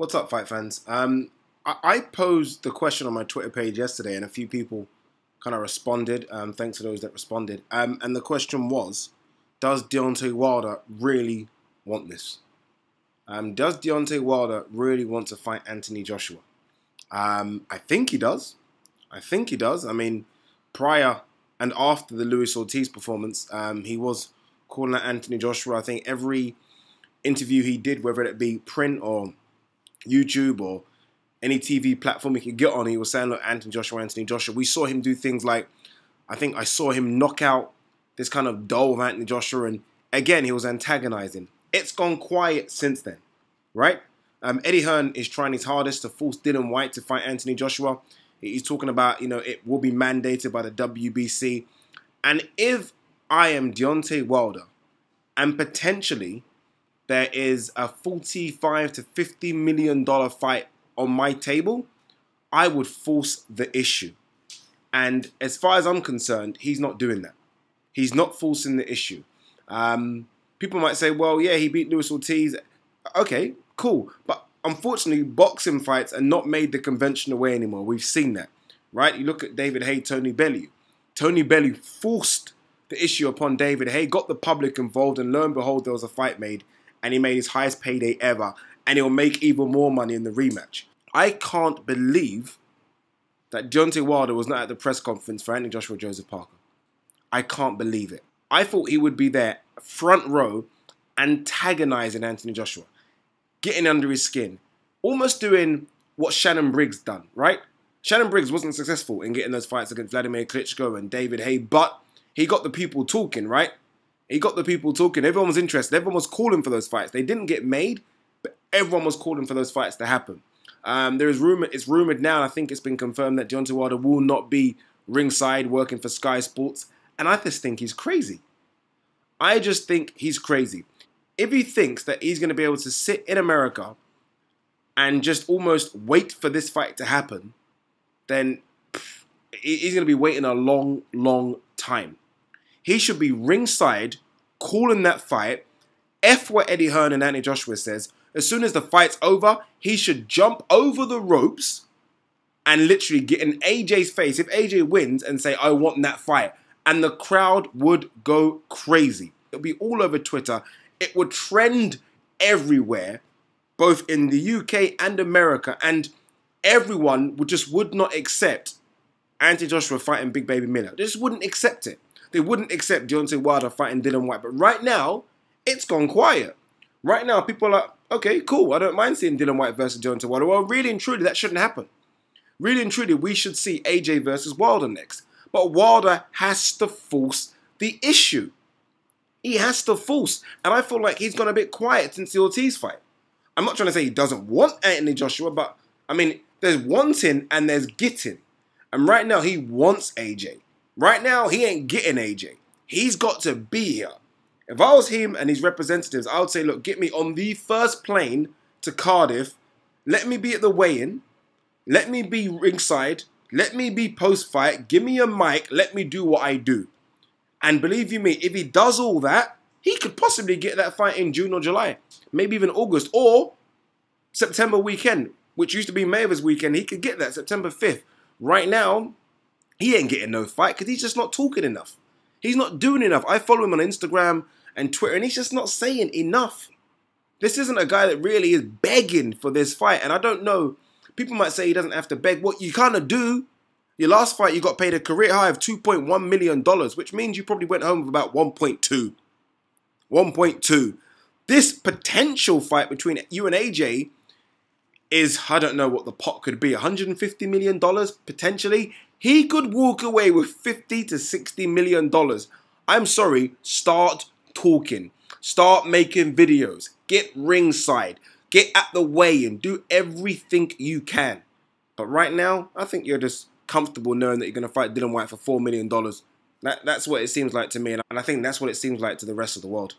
What's up, fight fans? I posed the question on my Twitter page yesterday, and a few people kind of responded. Thanks to those that responded. And the question was, does Deontay Wilder really want this? Does Deontay Wilder really want to fight Anthony Joshua? I think he does. I think he does. I mean, prior and after the Luis Ortiz performance, he was calling out Anthony Joshua. I think every interview he did, whether it be print or YouTube or any TV platform he could get on, he was saying, look, Anthony Joshua. We saw him do things like, I think I saw him knock out this kind of doll of Anthony Joshua, and again, he was antagonizing. It's gone quiet since then, right? Eddie Hearn is trying his hardest to force Dillian Whyte to fight Anthony Joshua. He's talking about, it will be mandated by the WBC. And if I am Deontay Wilder, and potentially there is a $45 to $50 million fight on my table, I would force the issue. And as far as I'm concerned, he's not doing that. He's not forcing the issue. People might say, well, yeah, he beat Luis Ortiz. Okay, cool. But unfortunately, boxing fights are not made the conventional way anymore. We've seen that, right? You look at David Haye, Tony Bellew. Tony Bellew forced the issue upon David Haye, got the public involved, and lo and behold, there was a fight made, and he made his highest payday ever, and he'll make even more money in the rematch. I can't believe that Deontay Wilder was not at the press conference for Anthony Joshua Joseph Parker. I can't believe it. I thought he would be there, front row, antagonizing Anthony Joshua, getting under his skin, almost doing what Shannon Briggs done, right? Shannon Briggs wasn't successful in getting those fights against Vladimir Klitschko and David Haye, but he got the people talking, right? He got the people talking. Everyone was interested. Everyone was calling for those fights. They didn't get made, but everyone was calling for those fights to happen. It's rumored now, and I think it's been confirmed, that Deontay Wilder will not be ringside working for Sky Sports. And I just think he's crazy. I just think he's crazy. If he thinks that he's going to be able to sit in America and just almost wait for this fight to happen, then he's going to be waiting a long, long time. He should be ringside, calling that fight. F what Eddie Hearn and Anthony Joshua says. As soon as the fight's over, he should jump over the ropes and literally get in AJ's face, if AJ wins, and say, I want that fight. And the crowd would go crazy. It'll be all over Twitter. It would trend everywhere, both in the UK and America. And everyone would not accept Anthony Joshua fighting Big Baby Miller. They just wouldn't accept it. They wouldn't accept Deontay Wilder fighting Dillian Whyte. But right now, it's gone quiet. Right now, people are like, okay, cool. I don't mind seeing Dillian Whyte versus Deontay Wilder. Well, really and truly, that shouldn't happen. Really and truly, we should see AJ versus Wilder next. But Wilder has to force the issue. He has to force. And I feel like he's gone a bit quiet since the Ortiz fight. I'm not trying to say he doesn't want Anthony Joshua, but, I mean, there's wanting and there's getting. And right now, he wants AJ. Right now, he ain't getting AJ. He's got to be here. If I was him and his representatives, I would say, look, get me on the first plane to Cardiff. Let me be at the weigh-in. Let me be ringside. Let me be post-fight. Give me a mic. Let me do what I do. And believe you me, if he does all that, he could possibly get that fight in June or July. Maybe even August or September weekend, which used to be Mayweather's weekend. He could get that September 5th. Right now, he ain't getting no fight because he's just not talking enough. He's not doing enough. I follow him on Instagram and Twitter, and he's just not saying enough. This isn't a guy that really is begging for this fight. And I don't know, people might say he doesn't have to beg. What you kind of do, your last fight, you got paid a career high of $2.1 million, which means you probably went home with about 1.2. 1.2. This potential fight between you and AJ is, I don't know what the pot could be, $150 million potentially. He could walk away with $50 to $60 million. I'm sorry, start talking. Start making videos. Get ringside. Get at the weigh-in. Do everything you can. But right now, I think you're just comfortable knowing that you're going to fight Dillian Whyte for $4 million. That's what it seems like to me, and I think that's what it seems like to the rest of the world.